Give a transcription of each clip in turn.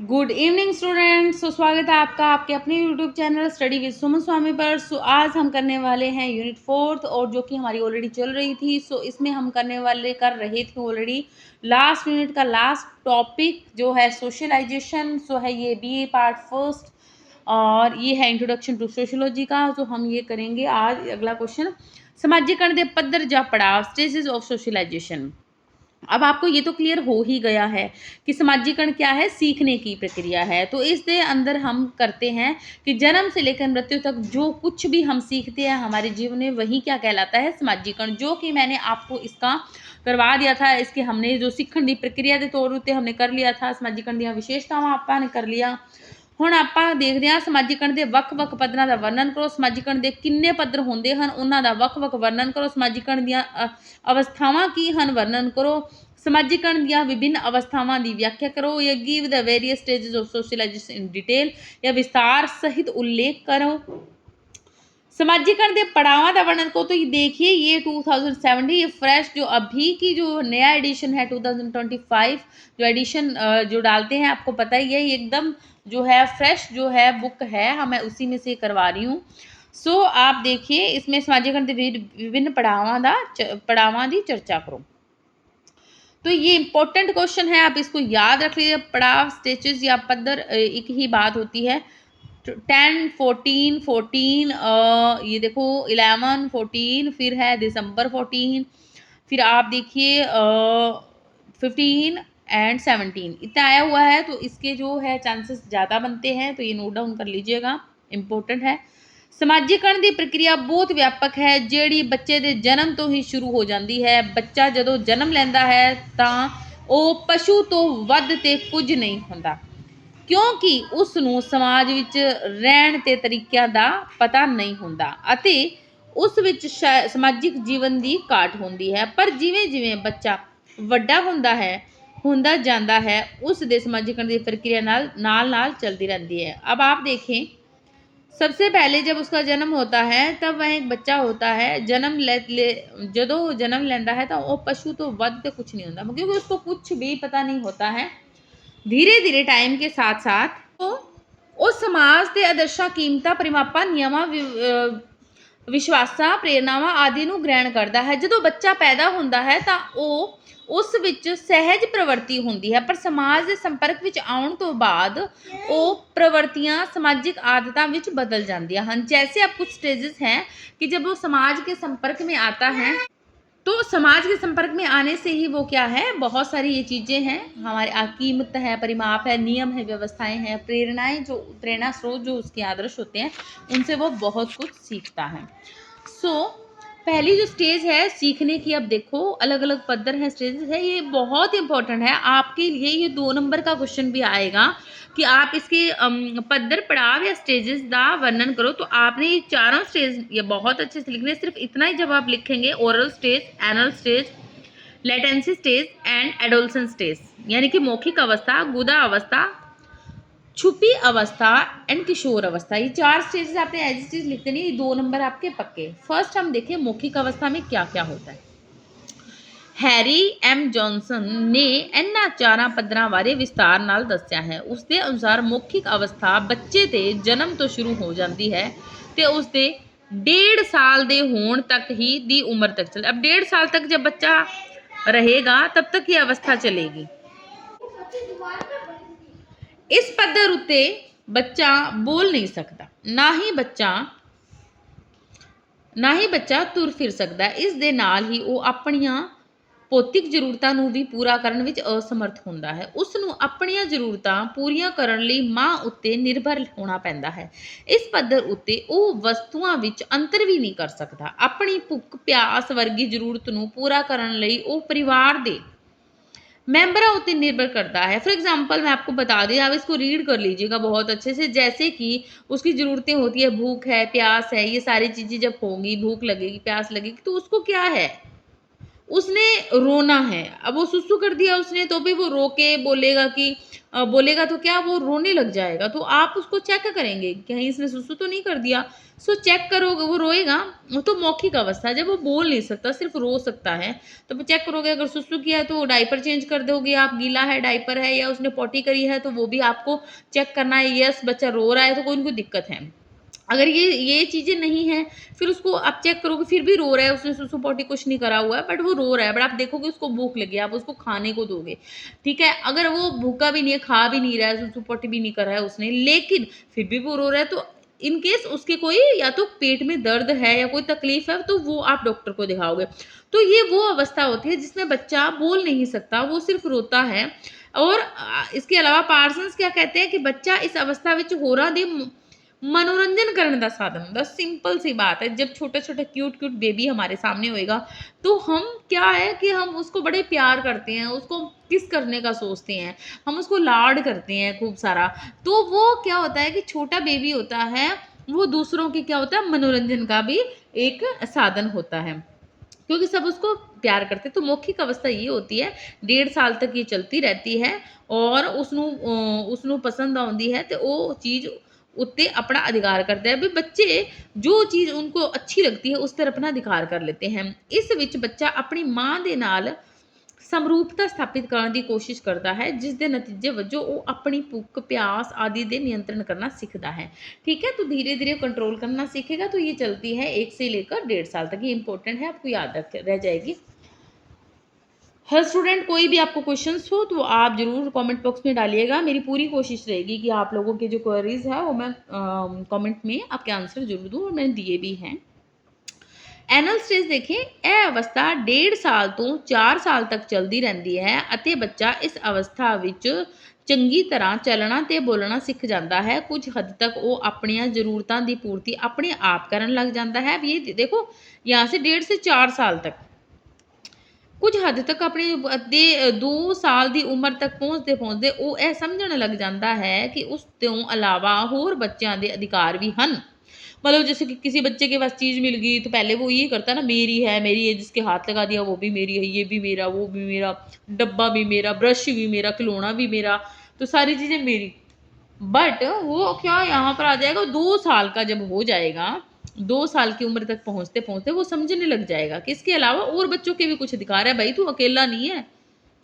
Good evening students. स्वागत है आपका आपके अपने यूट्यूब चैनल स्टडी विद सुमन स्वामी पर। आज हम करने वाले हैं यूनिट 4 और जो कि हमारी ऑलरेडी चल रही थी। इसमें हम कर रहे थे ऑलरेडी लास्ट यूनिट का लास्ट टॉपिक जो है सोशलाइजेशन। है ये बीए पार्ट फर्स्ट और ये है इंट्रोडक्शन टू सोशोलॉजी का। तो हम ये करेंगे आज। अगला क्वेश्चन, समाजीकरण दे पद्धर जा पड़ाव, स्टेजेस ऑफ सोशलाइजेशन। अब आपको ये तो क्लियर हो ही गया है कि समाजीकरण क्या है, सीखने की प्रक्रिया है। तो इसके अंदर हम करते हैं कि जन्म से लेकर मृत्यु तक जो कुछ भी हम सीखते हैं हमारे जीवन में, वही क्या कहलाता है, समाजीकरण। जो कि मैंने आपको इसका करवा दिया था। इसके हमने जो सीखने की प्रक्रिया के तौर उत्ते हमने कर लिया था। समाजीकरण दी विशेषतावां ਆਪਾਂ ने कर लिया। ਹੁਣ ਆਪਾਂ ਦੇਖਦੇ ਹਾਂ ਸਮਾਜੀਕਰਨ ਦੇ ਵੱਖ-ਵੱਖ ਪੱਧਰਾਂ ਦਾ ਵਰਣਨ ਕਰੋ। ਸਮਾਜੀਕਰਨ ਦੇ ਕਿੰਨੇ ਪੱਧਰ ਹੁੰਦੇ ਹਨ, ਉਹਨਾਂ ਦਾ ਵੱਖ-ਵੱਖ ਵਰਣਨ ਕਰੋ। ਸਮਾਜੀਕਰਨ ਦੀਆਂ ਅਵਸਥਾਵਾਂ ਕੀ ਹਨ, ਵਰਣਨ ਕਰੋ। ਸਮਾਜੀਕਰਨ ਦੀਆਂ ਵਿਭਿੰਨ ਅਵਸਥਾਵਾਂ ਦੀ ਵਿਆਖਿਆ ਕਰੋ। ਜਾਂ give the various stages of socialisation in detail, या विस्तार सहित उल्लेख करो। समाजीकरण के पड़ावां का वर्णन को तो ये देखिए, ये 2070 ये फ्रेश जो अभी की जो नया एडिशन है 2025 जो एडिशन जो डालते हैं, आपको पता ही है, ये एकदम जो है फ्रेश जो है बुक है, मैं उसी में से करवा रही हूँ। आप देखिए इसमें समाजीकरण के विभिन्न पड़ावां की चर्चा करो। तो ये इंपॉर्टेंट क्वेश्चन है, आप इसको याद रख लीजिए। पड़ाव, स्टेजेस या पद्धर एक ही बात होती है। 10, 14, 14, ये देखो 11, 14, फिर है दिसंबर 14, फिर आप देखिए 15 एंड 17 इतना आया हुआ है। तो इसके जो है चांसेस ज़्यादा बनते हैं, तो ये नोट डाउन कर लीजिएगा, इंपॉर्टेंट है। समाजीकरण की प्रक्रिया बहुत व्यापक है, ਜਿਹੜੀ ਬੱਚੇ ਦੇ जन्म तो ही शुरू हो जाती है। बच्चा ਜਦੋਂ जन्म ਲੈਂਦਾ है ਤਾਂ ਉਹ ਪਸ਼ੂ ਤੋਂ ਵੱਧ ਤੇ ਕੁਝ ਨਹੀਂ ਹੁੰਦਾ, ਕਿਉਂਕਿ ਉਸ ਨੂੰ ਸਮਾਜ ਵਿੱਚ ਰਹਿਣ ਤੇ ਤਰੀਕਿਆਂ ਦਾ ਪਤਾ ਨਹੀਂ ਹੁੰਦਾ ਅਤੇ ਉਸ ਵਿੱਚ ਸਮਾਜਿਕ ਜੀਵਨ ਦੀ ਘਾਟ ਹੁੰਦੀ ਹੈ। ਪਰ ਜਿਵੇਂ ਜਿਵੇਂ ਬੱਚਾ ਵੱਡਾ ਹੁੰਦਾ ਜਾਂਦਾ है, उस दे समाजीकरण की प्रक्रिया नाल चलती रहती है। अब आप देखें, सबसे पहले जब उसका जन्म होता है तब वह एक बच्चा होता है। जदों जन्म लेंदा है तो वो पशु तो वध ते कुछ नहीं होता, क्योंकि उसको कुछ भी पता नहीं होता है। धीरे धीरे टाइम के साथ साथ ਉਹ ਸਮਾਜ ਦੇ ਆਦਰਸ਼ਾਂ, ਕੀਮਤਾਂ, ਪਰਿਮਾਪਾਂ, ਨਿਯਮਾਂ, ਵਿਸ਼ਵਾਸਾਂ, ਪ੍ਰੇਰਨਾਵਾਂ ਆਦਿ ਨੂੰ ਗ੍ਰਹਿਣ ਕਰਦਾ ਹੈ। ਜਦੋਂ ਬੱਚਾ ਪੈਦਾ ਹੁੰਦਾ ਹੈ ਤਾਂ ਉਹ ਉਸ ਵਿੱਚ ਸਹਿਜ ਪ੍ਰਵਿਰਤੀ ਹੁੰਦੀ ਹੈ, ਪਰ ਸਮਾਜ ਦੇ ਸੰਪਰਕ ਵਿੱਚ ਆਉਣ ਤੋਂ ਬਾਅਦ ਉਹ प्रवृत्तियां सामाजिक आदतों में बदल जाती हैं। जैसे अब कुछ स्टेजेस हैं कि जब वो समाज के संपर्क में आता है, तो समाज के संपर्क में आने से ही वो क्या है, बहुत सारी ये चीज़ें हैं हमारे, कीमत है, परिमाप है, नियम है, व्यवस्थाएं हैं, प्रेरणाएं, जो प्रेरणा स्रोत जो उसके आदर्श होते हैं, उनसे वो बहुत कुछ सीखता है। पहली जो स्टेज है सीखने की, अब देखो अलग अलग पद्धर है, स्टेजेस है, ये बहुत इंपॉर्टेंट है आपके लिए। ये 2 नंबर का क्वेश्चन भी आएगा कि आप इसके पद्धर, पड़ाव या स्टेजेस का वर्णन करो। तो आपने ये चारों स्टेज ये बहुत अच्छे से लिखने। सिर्फ इतना ही जब आप लिखेंगे, oral stage, anal stage, latency stage and adolescence stage, यानी कि मौखिक अवस्था, गुदा अवस्था, छुपी अवस्था एंड किशोर अवस्था, ये 4 स्टेजेस आपने एज इट इज लिख देनी। 2 नंबर आपके पक्के। फर्स्ट हम देखें मौखिक अवस्था में क्या क्या होता है। हैरी एम जॉनसन ने इन्हां 4 पद्धरां बारे विस्तार नाल दस्सिया है। उसके अनुसार मौखिक अवस्था बच्चे के जन्म तो शुरू हो जाती है तो उसके 1.5 साल के होने तक ही दी उम्र तक चले। अब 1.5 साल तक जब बच्चा रहेगा तब तक ये अवस्था चलेगी। इस पद्धर उत्ते बच्चा बोल नहीं सकता, ना ही बच्चा तुर फिर सकता। इस दे नाल ही वो अपनियां भौतिक जरूरतों नूं भी पूरा करन विच असमर्थ हुंदा है। उसनूं अपनियां जरूरतां पूरीआं करन लई मां उत्ते निर्भर होना पैंदा है। इस पद्धर उत्ते वो वस्तुआं विच अंतर भी नहीं कर सकता। अपनी भुख प्यास वर्गी जरूरत नूं पूरा करन लई वो परिवार दे मेंबरों उत्ते निर्भर करता है। फॉर एग्जाम्पल मैं आपको बता दें, आप इसको रीड कर लीजिएगा बहुत अच्छे से। जैसे कि उसकी ज़रूरतें होती है, भूख है, प्यास है, ये सारी चीज़ें जब होंगी, भूख लगेगी, प्यास लगेगी, तो उसको क्या है, उसने रोना है, अब वो सुसु कर दिया उसने तो भी वो रो के बोलेगा कि बोलेगा तो क्या वो रोने लग जाएगा, तो आप उसको चेक करेंगे कहीं इसने सुसु तो नहीं कर दिया। सो चेक करोगे वो रोएगा, वो तो मौखिक अवस्था है जब वो बोल नहीं सकता सिर्फ रो सकता है, तो चेक करोगे अगर सुसु किया है तो डायपर चेंज कर दोगे आप, गीला है डायपर है या उसने पॉटी करी है तो वो भी आपको चेक करना है, यस बच्चा रो रहा है तो कोई उनको दिक्कत है। अगर ये चीज़ें नहीं हैं, फिर उसको आप चेक करोगे फिर भी रो रहा है, उसने सुसु पॉटी कुछ नहीं करा हुआ है बट वो रो रहा है, बट आप देखोगे उसको भूख लगी है, आप उसको खाने को दोगे, ठीक है? अगर वो भूखा भी नहीं है, खा भी नहीं रहा है, सुसु पॉटी भी नहीं करा है उसने, लेकिन फिर भी वो रो रहा है, तो इन केस उसके कोई या तो पेट में दर्द है या कोई तकलीफ है, तो वो आप डॉक्टर को दिखाओगे। तो ये वो अवस्था होती है जिसमें बच्चा बोल नहीं सकता, वो सिर्फ रोता है। और इसके अलावा पार्सन्स क्या कहते हैं कि बच्चा इस अवस्था विच होरां दे मनोरंजन करने का साधन ਹੁੰਦਾ, सिंपल सी बात है। जब छोटा-छोटा क्यूट-क्यूट बेबी हमारे सामने होएगा, तो हम क्या है कि हम उसको बड़े प्यार करते हैं, उसको किस करने का सोचते हैं, हम उसको लाड करते हैं खूब सारा। तो वो क्या होता है कि छोटा बेबी होता है, वो दूसरों की क्या होता है मनोरंजन का भी एक साधन होता है। क्योंकि सब उसको प्यार करते हैं। तो मौखिक अवस्था ये होती है, 1.5 साल तक ये चलती रहती है और उसनू पसंद आउंदी है ते वो चीज़ उत्ते अपना अधिकार करते हैं। भी बच्चे जो चीज़ उनको अच्छी लगती है उस पर अपना अधिकार कर लेते हैं। इस विच बच्चा अपनी माँ दे नाल समरूपता ਸਥਾਪਿਤ ਕਰਨ ਦੀ ਕੋਸ਼ਿਸ਼ ਕਰਦਾ ਹੈ ਜਿਸ ਦੇ ਨਤੀਜੇ ਵਜੋਂ ਉਹ ਆਪਣੀ ਭੁੱਖ प्यास आदि दे नियंत्रण करना सीखता है। ठीक है, तो धीरे धीरे कंट्रोल करना सीखेगा। तो ये चलती है 1 से लेकर 1.5 साल तक। ये इंपॉर्टेंट है, आपको याद रह जाएगी। हर स्टूडेंट कोई भी आपको क्वेश्चंस हो तो आप ज़रूर कमेंट बॉक्स में डालिएगा। मेरी पूरी कोशिश रहेगी कि आप लोगों के जो क्वेरीज है वो मैं कमेंट में आपके आंसर जरूर दूँ, और मैंने दिए भी हैं। ਐਨਲ ਸਟੇਜ ਦੇਖੇ, ਇਹ ਅਵਸਥਾ 1.5 ਸਾਲ ਤੋਂ 4 ਸਾਲ ਤੱਕ ਚੱਲਦੀ ਰਹਿੰਦੀ ਹੈ ਅਤੇ ਬੱਚਾ ਇਸ ਅਵਸਥਾ ਵਿੱਚ ਚੰਗੀ ਤਰ੍ਹਾਂ ਚੱਲਣਾ ਤੇ ਬੋਲਣਾ ਸਿੱਖ ਜਾਂਦਾ ਹੈ। ਕੁਝ ਹੱਦ ਤੱਕ ਉਹ ਆਪਣੀਆਂ ਜ਼ਰੂਰਤਾਂ ਦੀ ਪੂਰਤੀ ਆਪਣੇ ਆਪ ਕਰਨ ਲੱਗ ਜਾਂਦਾ ਹੈ। ਵੀ ਇਹ ਦੇਖੋ यहाँ से 1.5 से 4 साल तक ਕੁਝ ਹੱਦ ਤੱਕ ਆਪਣੀ 2 ਸਾਲ ਦੀ ਉਮਰ ਤੱਕ ਪਹੁੰਚਦੇ ਉਹ ਇਹ ਸਮਝਣ ਲੱਗ ਜਾਂਦਾ ਹੈ ਕਿ ਉਸ ਤੋਂ ਇਲਾਵਾ ਹੋਰ ਬੱਚਿਆਂ ਦੇ ਅਧਿਕਾਰ ਵੀ ਹਨ। मतलब जैसे कि किसी बच्चे के पास चीज़ मिल गई तो पहले वो ये करता है ना, मेरी है, जिसके हाथ लगा दिया वो भी मेरी है, ये भी मेरा, वो भी मेरा, डब्बा भी मेरा, ब्रश भी मेरा, खिलौना भी मेरा, तो सारी चीज़ें मेरी। बट वो क्या यहाँ पर आ जाएगा, 2 साल का जब हो जाएगा, 2 साल की उम्र तक पहुँचते पहुँचते वो समझने लग जाएगा कि इसके अलावा और बच्चों के भी कुछ अधिकार है। भाई तू अकेला नहीं है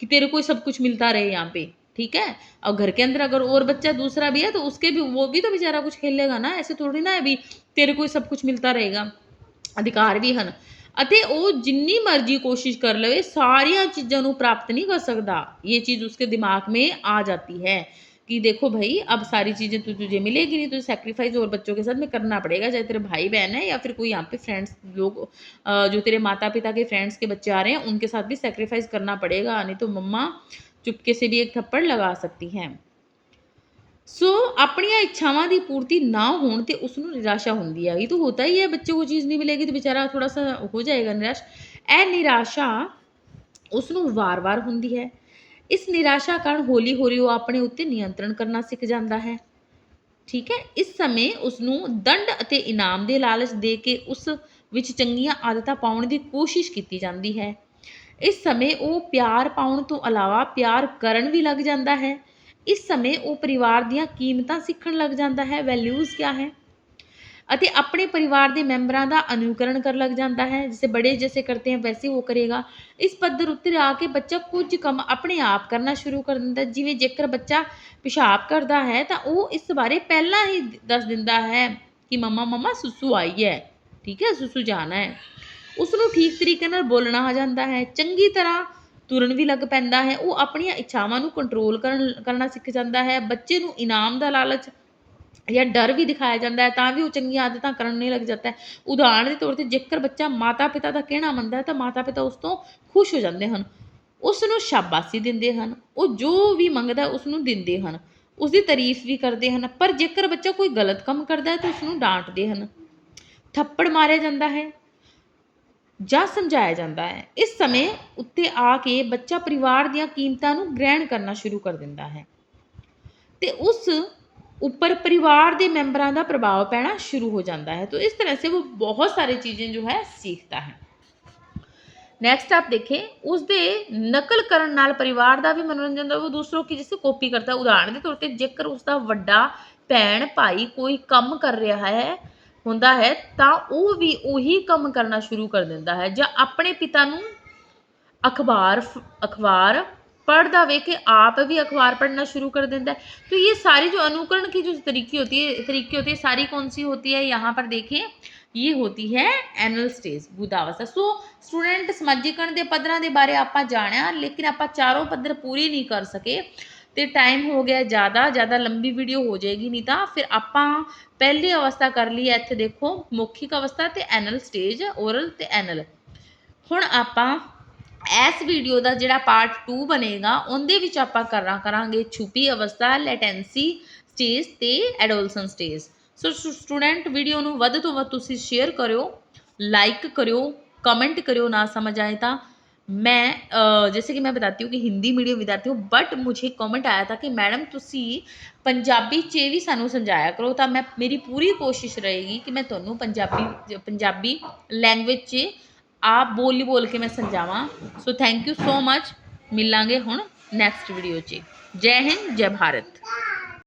कि तेरे को सब कुछ मिलता रहे यहाँ पे, ठीक है? और घर के अंदर अगर और बच्चा दूसरा भी है तो उसके भी वो भी तो बेचारा कुछ खेलेगा ना, ऐसे थोड़ी ना है भी तेरे को सब कुछ मिलता रहेगा। अधिकार भी ਹਨ ਅਤੇ ਉਹ जिन्नी मर्जी कोशिश कर लवे सारिया चीज़ों को प्राप्त नहीं कर सकता। ये चीज़ उसके दिमाग में आ जाती है कि देखो भाई अब सारी चीज़ें तुझे मिलेगी नहीं, तुझे सैक्रिफाइस और बच्चों के साथ में करना पड़ेगा, चाहे तेरे भाई बहन है या फिर कोई यहाँ पे फ्रेंड्स लोग जो तेरे माता पिता के फ्रेंड्स के बच्चे आ रहे हैं उनके साथ भी सैक्रिफाइस करना पड़ेगा, नहीं तो मम्मा चुपके से भी एक थप्पड़ लगा सकती हैं। सो अपनियां इच्छावां की पूर्ति ना होने ते उसनूं निराशा होंदी है। ये तो होता ही है, बच्चे को चीज़ नहीं मिलेगी तो बेचारा थोड़ा सा हो जाएगा निराश। ਇਹ निराशा उसनूं वार-वार होंदी है। इस निराशा कारण हौली हौली वो अपने उत्ते नियंत्रण करना सीख जाता है। ठीक है, इस समय उसनूं दंड ਅਤੇ इनाम ਦੇ लालच दे के उस ਵਿੱਚ ਚੰਗੀਆਂ ਆਦਤਾਂ ਪਾਉਣ ਦੀ ਕੋਸ਼ਿਸ਼ ਕੀਤੀ ਜਾਂਦੀ ਹੈ। ਇਸ ਸਮੇਂ ਉਹ ਪਿਆਰ ਪਾਉਣ ਤੋਂ ਇਲਾਵਾ ਪਿਆਰ ਕਰਨ ਵੀ ਲੱਗ ਜਾਂਦਾ ਹੈ। इस समय वो परिवार ਦੀਆਂ ਕੀਮਤਾਂ ਸਿੱਖਣ ਲੱਗ ਜਾਂਦਾ है, वैल्यूज़ क्या है, ਅਤੇ ਆਪਣੇ परिवार ਦੇ ਮੈਂਬਰਾਂ ਦਾ अनुकरण कर लग जाता है। जैसे बड़े जैसे करते हैं वैसे वो करेगा। इस पद्धर उत्ते आके बच्चा कुछ ਕੰਮ अपने आप करना शुरू कर ਦਿੰਦਾ। ਜਿਵੇਂ ਜੇਕਰ ਬੱਚਾ ਪਿਸ਼ਾਬ ਕਰਦਾ ਹੈ ਤਾਂ ਉਹ ਇਸ ਬਾਰੇ ਪਹਿਲਾਂ ਹੀ ਦੱਸ ਦਿੰਦਾ ਹੈ ਕਿ ਮਮਾ ਸੁਸੂ ਆਈ ਹੈ, ਠੀਕ ਹੈ, ਸੁਸੂ ਜਾਣਾ ਹੈ। ਉਸ ਨੂੰ ਠੀਕ ਤਰੀਕੇ ਨਾਲ ਬੋਲਣਾ ਆ ਜਾਂਦਾ ਹੈ, ਚੰਗੀ ਤਰ੍ਹਾਂ ਤੁਰਨ ਵੀ ਲੱਗ ਪੈਂਦਾ ਹੈ। ਉਹ ਆਪਣੀਆਂ ਇੱਛਾਵਾਂ ਨੂੰ ਕੰਟਰੋਲ ਕਰਨਾ ਸਿੱਖ ਜਾਂਦਾ ਹੈ। ਬੱਚੇ ਨੂੰ ਇਨਾਮ ਦਾ ਲਾਲਚ ਜਾਂ ਡਰ ਵੀ ਦਿਖਾਇਆ ਜਾਂਦਾ ਹੈ ਤਾਂ ਵੀ ਉਹ ਚੰਗੀਆਂ ਆਦਤਾਂ ਕਰਨੇ ਲੱਗ ਜਾਂਦਾ ਹੈ। ਉਦਾਹਰਣ ਦੇ ਤੌਰ 'ਤੇ ਜੇਕਰ ਬੱਚਾ ਮਾਤਾ ਪਿਤਾ ਦਾ ਕਹਿਣਾ ਮੰਨਦਾ ਹੈ ਤਾਂ ਮਾਤਾ ਪਿਤਾ ਉਸ ਤੋਂ ਖੁਸ਼ ਹੋ ਜਾਂਦੇ ਹਨ, ਉਸ ਨੂੰ ਸ਼ਾਬਾਸ਼ੀ ਦਿੰਦੇ ਹਨ, ਉਹ ਜੋ ਵੀ ਮੰਗਦਾ ਉਸ ਨੂੰ ਦਿੰਦੇ ਹਨ, ਉਸ ਦੀ ਤਾਰੀਫ ਵੀ ਕਰਦੇ ਹਨ। ਪਰ ਜੇਕਰ ਬੱਚਾ ਕੋਈ ਗਲਤ ਕੰਮ ਕਰਦਾ ਹੈ ਤਾਂ ਉਸ ਨੂੰ ਡਾਂਟਦੇ ਹਨ, ਥੱਪੜ ਮਾਰਿਆ ਜਾਂਦਾ ਹੈ ਜਾਂ ਸਮਝਾਇਆ ਜਾਂਦਾ ਹੈ। ਇਸ ਸਮੇਂ ਉੱਤੇ ਆ ਕੇ ਬੱਚਾ परिवार ਦੀਆਂ ਕੀਮਤਾਂ ਨੂੰ ਗ੍ਰਹਿਣ ਕਰਨਾ शुरू कर ਦਿੰਦਾ ਹੈ ਤੇ ਉਸ ऊपर परिवार के मेंबरों का प्रभाव पैना शुरू हो जाता है। तो इस तरह से वो बहुत सारी चीज़ें जो है सीखता है। ਨੈਕਸਟ ਆਪ ਦੇਖੇ ਉਸਦੇ ਨਕਲ ਕਰਨ ਨਾਲ ਪਰਿਵਾਰ ਦਾ ਵੀ ਮਨੋਰੰਜਨ ਦਾ, ਉਹ ਦੂਸਰੋਂ ਕੀ ਜਿਸੇ ਕਾਪੀ ਕਰਦਾ। ਉਦਾਹਰਣ ਦੇ ਤੌਰ ਤੇ ਜੇਕਰ ਉਸਦਾ ਵੱਡਾ ਭੈਣ ਭਾਈ ਕੋਈ ਕੰਮ ਕਰ ਰਿਹਾ ਹੈ ਹੁੰਦਾ ਹੈ ਤਾਂ ਉਹ ਵੀ ਉਹੀ ਕੰਮ ਕਰਨਾ ਸ਼ੁਰੂ ਕਰ ਦਿੰਦਾ ਹੈ, ਜਾਂ ਆਪਣੇ ਪਿਤਾ ਨੂੰ अखबार पढ़ता वे के आप भी अखबार पढ़ना शुरू कर देता है। तो ये सारी जो अनुकरण की जो तरीके होती है सारी कौन सी होती है, यहाँ पर देखें ये होती है एनल स्टेज बुधावस्था। सो स्टूडेंट समाजीकरण के पद्धरां के बारे आप जानिया, लेकिन आप चारों पद्धर पूरी नहीं कर सके तो टाइम हो गया ज़्यादा लंबी वीडियो हो जाएगी, नहीं तो फिर आप पहली अवस्था कर ली इत्थे देखो मौखिक अवस्था तो एनल स्टेज ओरल तो एनल। हुण आपां इस वीडियो का जिहड़ा पार्ट 2 बनेगा उहदे विच आपां करांगे छुपी अवस्था, लैटेंसी स्टेज ते एडोलसन स्टेज। सो स्टूडेंट वीडियो नूं वध तो वध तुसीं शेयर करियो, लाइक करियो, कमेंट करियो ना समझ आए तो। मैं जैसे कि मैं बताती हूँ कि हिंदी मीडियम विद्यार्थी हूँ, बट मुझे कमेंट आया था कि मैडम तुसी पंजाबी च भी सानू समझाया करो, तो मैं मेरी पूरी कोशिश रहेगी कि मैं तुहानू पंजाबी लैंग्वेज च आप बोल के मैं समझावां। So thank you so much, मिलांगे हुण नैक्सट वीडियो च। जय हिंद, जय भारत।